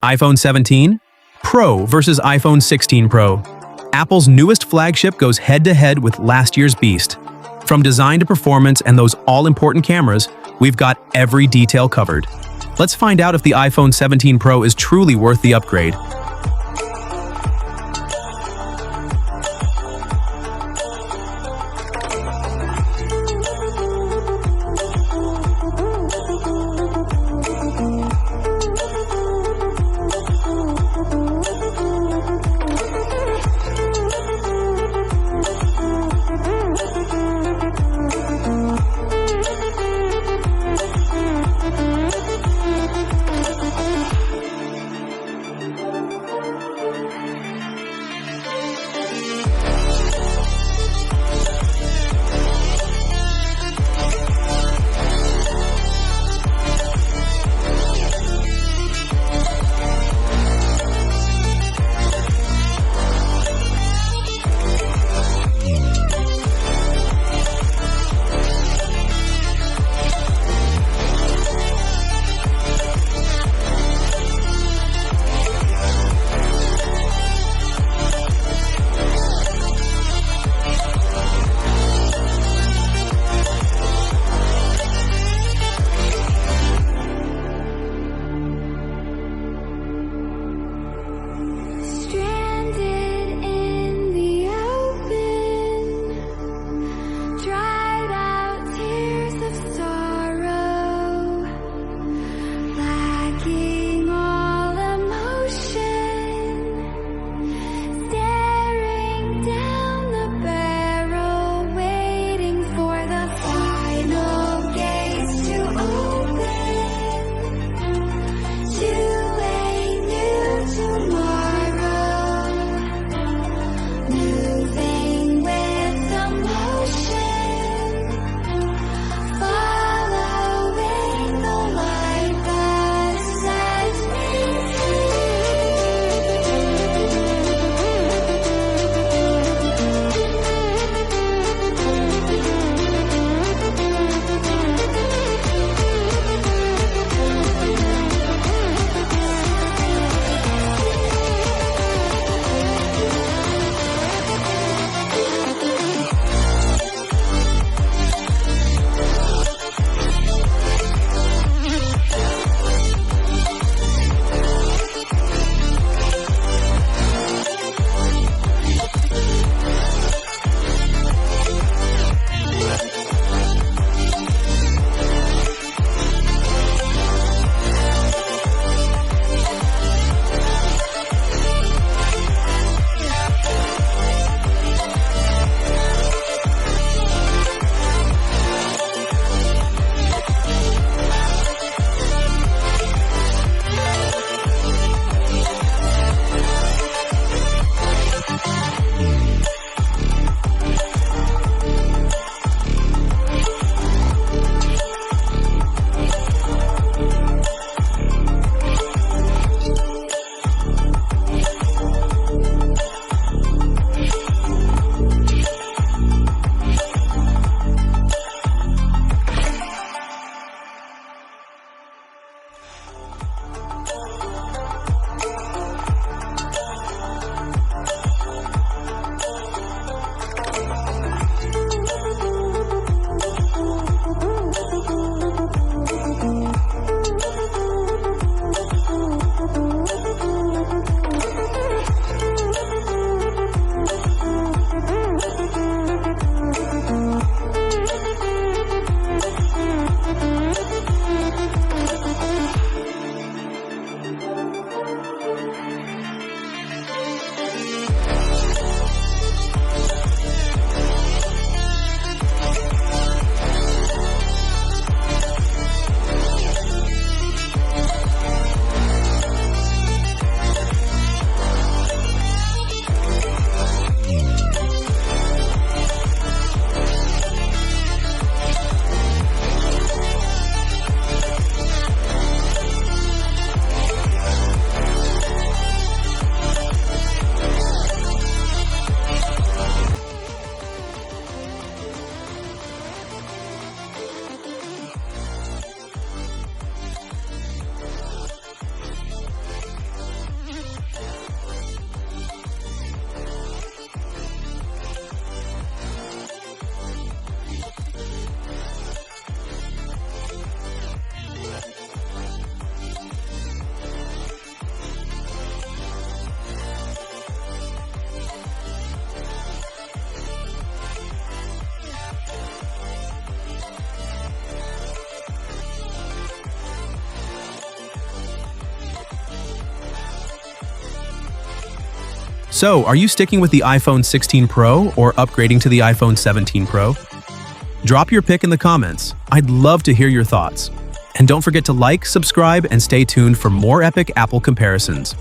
iPhone 17 Pro versus iPhone 16 Pro. Apple's newest flagship goes head-to-head with last year's beast. From design to performance and those all-important cameras, we've got every detail covered. Let's find out if the iPhone 17 Pro is truly worth the upgrade. So, are you sticking with the iPhone 16 Pro or upgrading to the iPhone 17 Pro? Drop your pick in the comments. I'd love to hear your thoughts. And don't forget to like, subscribe, and stay tuned for more epic Apple comparisons.